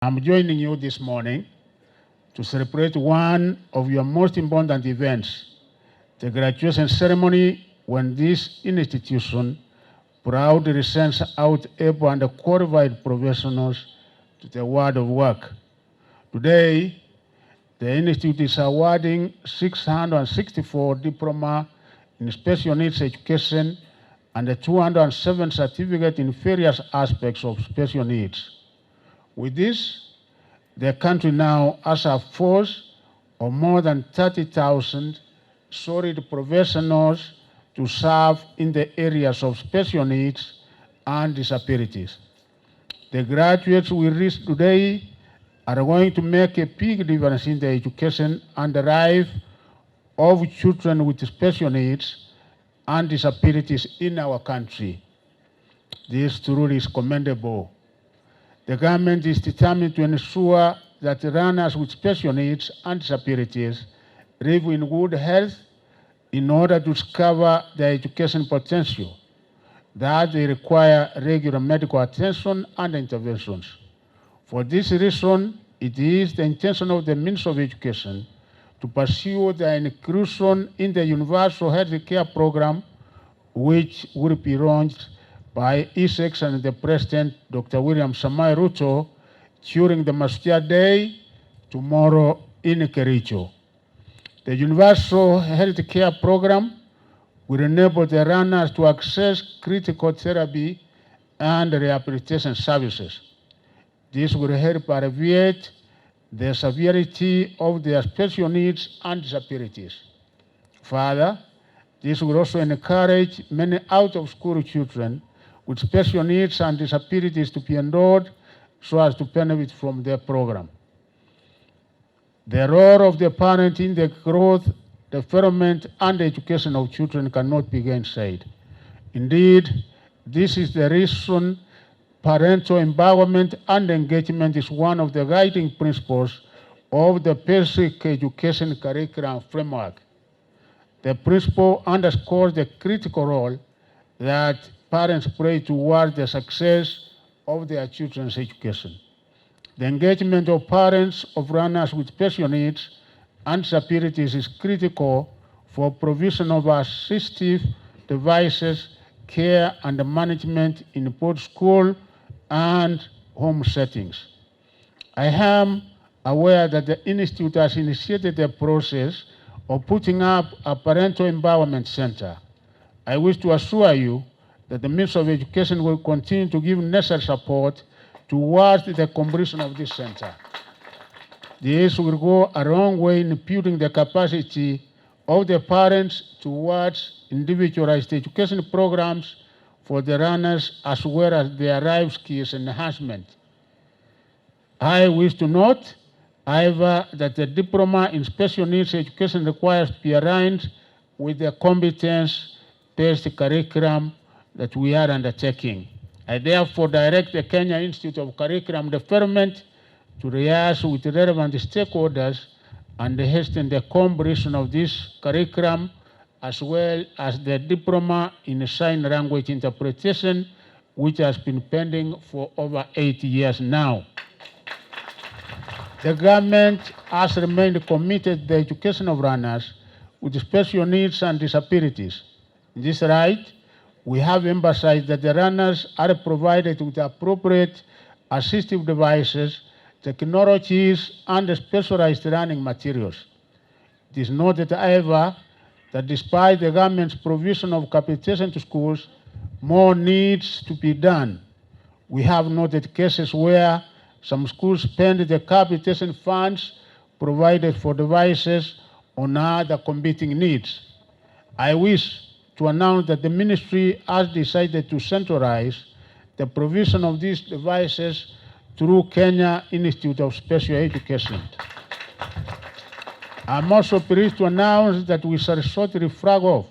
I'm joining you this morning to celebrate one of your most important events, the graduation ceremony, when this institution proudly sends out able and qualified professionals to the world of work. Today, the Institute is awarding 664 diploma in special needs education and 207 certificates in various aspects of special needs. With this, the country now has a force of more than 30,000 solid professionals to serve in the areas of special needs and disabilities. The graduates we reach today are going to make a big difference in the education and the life of children with special needs and disabilities in our country. This truly is commendable. The government is determined to ensure that learners with special needs and disabilities live in good health in order to discover their education potential, that they require regular medical attention and interventions. For this reason, it is the intention of the Ministry of Education to pursue their inclusion in the Universal Health Care Program, which will be launched by His Excellency the President, Dr. William Samoei Ruto, during the Mashujaa Day tomorrow in Kericho. The Universal Health Care Program will enable the learners to access critical therapy and rehabilitation services. This will help alleviate the severity of their special needs and disabilities. Further, this will also encourage many out-of-school children with special needs and disabilities to be enrolled so as to benefit from their program. The role of the parent in the growth, development, and education of children cannot be gainsaid. Indeed, this is the reason parental empowerment and engagement is one of the guiding principles of the basic education curriculum framework. The principle underscores the critical role that parents play towards the success of their children's education. The engagement of parents of learners with special needs and disabilities is critical for provision of assistive devices, care, and management in both school and home settings. I am aware that the Institute has initiated the process of putting up a parental empowerment center. I wish to assure you that the Ministry of Education will continue to give necessary support towards the completion of this center. This will go a long way in building the capacity of the parents towards individualized education programs for the learners as well as their life skills enhancement. I wish to note, however, that the diploma in special needs education requires to be aligned with the competence-based curriculum that we are undertaking. I therefore direct the Kenya Institute of Curriculum Development to liaise with relevant stakeholders and hasten the completion of this curriculum as well as the diploma in sign language interpretation, which has been pending for over 8 years now. The government has remained committed to the education of learners with special needs and disabilities. In this light, we have emphasized that the learners are provided with appropriate assistive devices, technologies, and specialized learning materials. It is noted, however, that despite the government's provision of capitation to schools, more needs to be done. We have noted cases where some schools spend the capitation funds provided for devices on other competing needs. I wish to announce that the ministry has decided to centralize the provision of these devices through Kenya Institute of Special Education. I'm also pleased to announce that we shall shortly flag off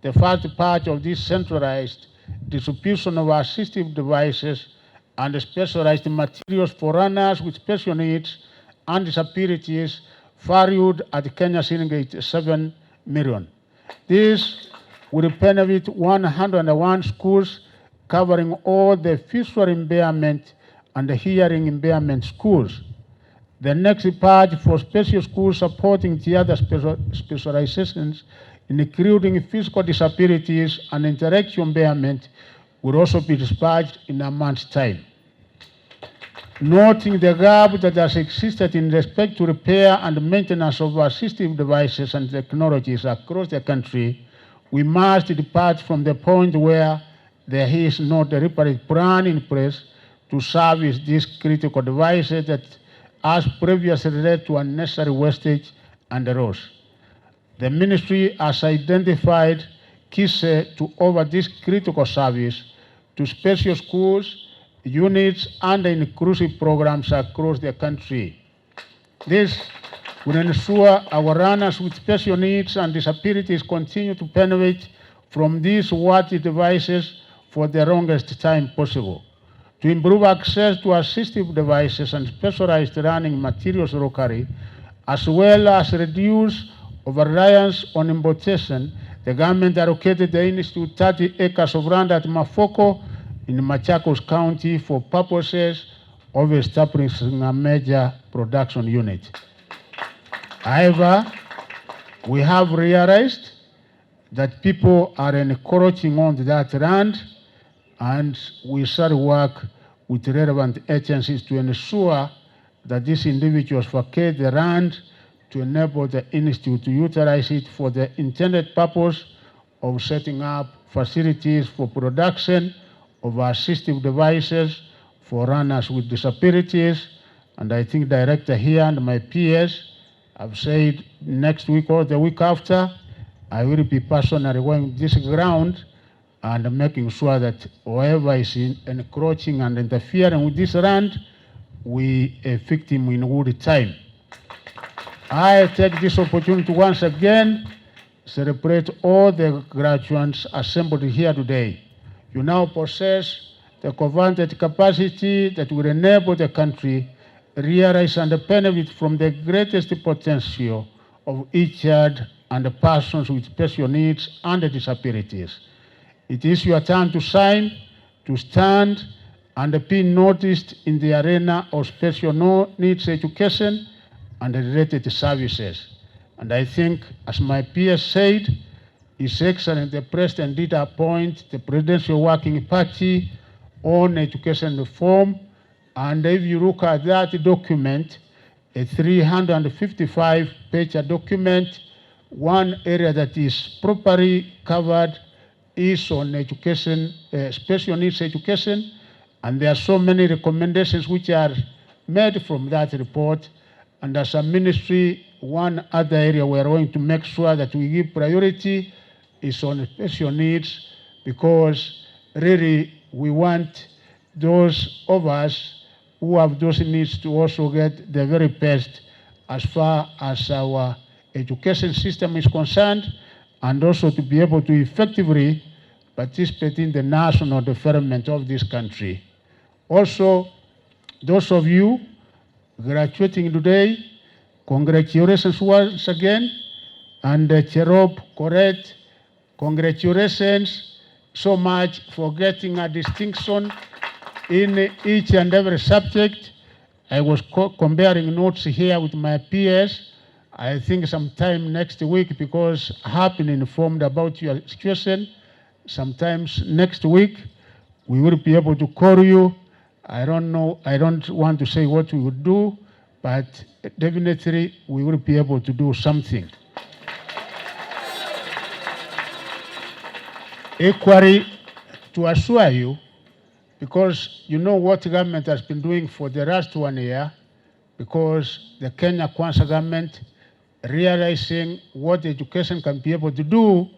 the first part of this centralized distribution of assistive devices and specialized materials for learners with special needs and disabilities valued at Kenya shilling 7 million. This will benefit 101 schools covering all the visual impairment and hearing impairment schools. The next part for special schools supporting the other specializations, including physical disabilities and intellectual impairment, will also be dispatched in a month's time. Noting the gap that has existed in respect to repair and maintenance of assistive devices and technologies across the country, we must depart from the point where there is no deliberate plan in place to service these critical devices that has previously led to unnecessary wastage and loss. The ministry has identified KISE to offer this critical service to special schools, units, and inclusive programs across the country. This will ensure our runners with special needs and disabilities continue to benefit from these worthy devices for the longest time possible. To improve access to assistive devices and specialized learning materials locally, as well as reduce over-reliance on importation, the government allocated the Institute 30 acres of land at Mafoko in Machakos County for purposes of establishing a major production unit. However, we have realized that people are encroaching on that land, and we shall work with relevant agencies to ensure that these individuals vacate the land to enable the Institute to utilize it for the intended purpose of setting up facilities for production of assistive devices for runners with disabilities. And I think Director here and my peers have said next week or the week after, I will be personally going this ground and making sure that whoever is encroaching and interfering with this land, we evict him in good time. I take this opportunity once again to celebrate all the graduates assembled here today. You now possess the covenanted capacity that will enable the country realize and benefit from the greatest potential of each child and the persons with special needs and disabilities. It is your turn to shine, to stand, and be noticed in the arena of special needs education and related services. And I think, as my peers said, His Excellency the President did appoint the Presidential Working Party on Education Reform, and if you look at that document, a 355-page document, one area that is properly covered is on education, special needs education, and there are so many recommendations which are made from that report. And as a ministry, one other area we are going to make sure that we give priority is on special needs, because really we want those of us who have those needs to also get the very best as far as our education system is concerned, and also to be able to effectively participate in the national development of this country. Also, those of you graduating today, congratulations once again, and Cherop Correct, congratulations so much for getting a distinction in each and every subject. I was comparing notes here with my peers. I think sometime next week, because I have been informed about your situation, sometimes next week we will be able to call you. I don't know, I don't want to say what we would do, but definitely we will be able to do something. Equally, to assure you, because you know what the government has been doing for the last 1 year, because the Kenya Kwanza government realizing what education can be able to do,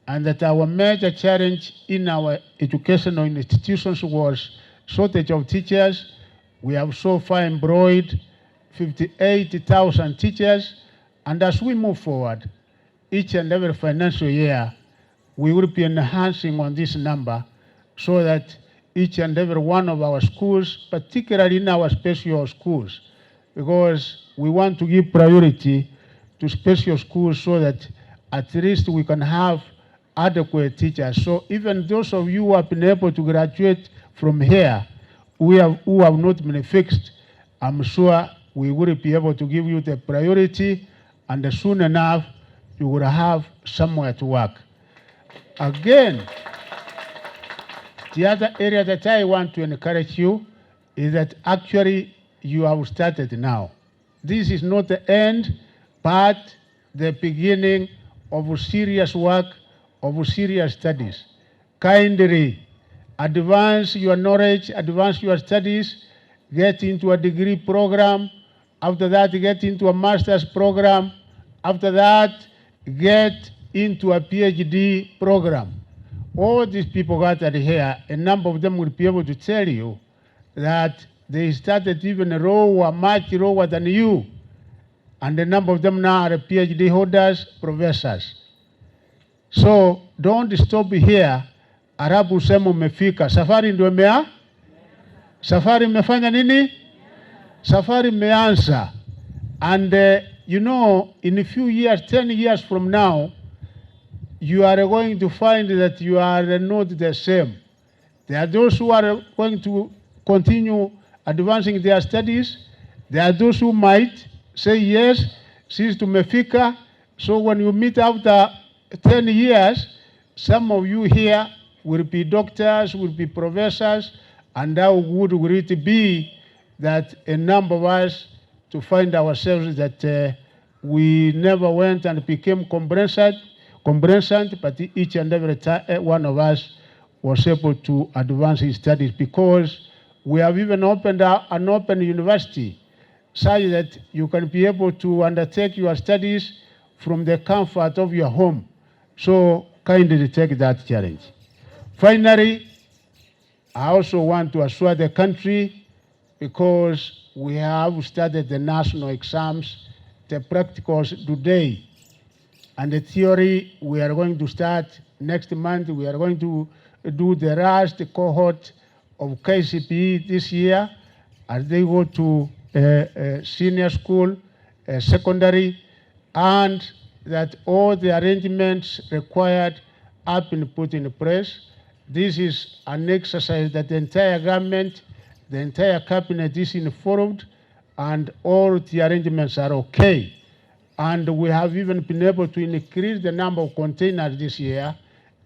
and that our major challenge in our educational institutions was shortage of teachers. We have so far employed 58,000 teachers, and as we move forward, each and every financial year, we will be enhancing on this number so that each and every one of our schools, particularly in our special schools, because we want to give priority to special schools so that at least we can have adequate teachers. So even those of you who have been able to graduate from here who have not been fixed, I'm sure we will be able to give you the priority, and soon enough, you will have somewhere to work. Again, the other area that I want to encourage you is that actually you have started now. This is not the end, but the beginning of serious work, of serious studies. Kindly advance your knowledge, advance your studies, get into a degree program. After that, get into a master's program. After that, get into a PhD program. All these people gathered here, a number of them will be able to tell you that they started even lower, much lower than you. And a number of them now are PhD holders, professors. So don't stop here. Arabu sema umefika. Safari ndio imea? Safari imefanya nini? Safari imeanza. And you know, in a few years, 10 years from now, you are going to find that you are not the same. There are those who are going to continue advancing their studies. There are those who might say, yes, sisi tumefika. So when you meet after 10 years, some of you here will be doctors, will be professors, and how good will it be that a number of us to find ourselves that we never went and became comprehensive, but each and every one of us was able to advance his studies, because we have even opened an open university such that you can be able to undertake your studies from the comfort of your home. So kindly take that challenge. Finally, I also want to assure the country, because we have started the national exams, the practicals today, and the theory we are going to start next month. We are going to do the last cohort of KCPE this year as they go to senior school, secondary, and that all the arrangements required have been put in place. This is an exercise that the entire government, the entire cabinet is informed, and all the arrangements are okay. And we have even been able to increase the number of containers this year,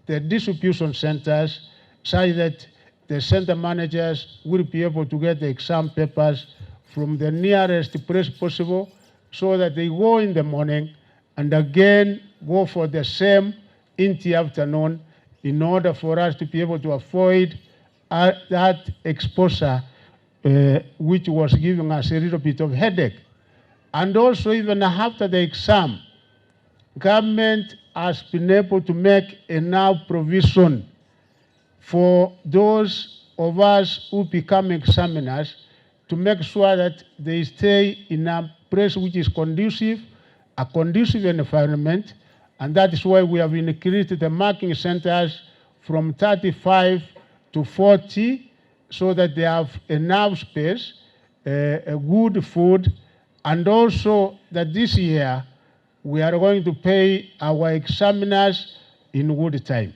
the distribution centers, such that the center managers will be able to get the exam papers from the nearest place possible, so that they go in the morning and again go for the same in the afternoon, in order for us to be able to avoid that exposure which was giving us a little bit of headache. And also, even after the exam, government has been able to make enough provision for those of us who become examiners to make sure that they stay in a place which is conducive, a conducive environment, and that is why we have increased the marking centers from 35 to 40, so that they have enough space, a good food, and also that this year we are going to pay our examiners in good time.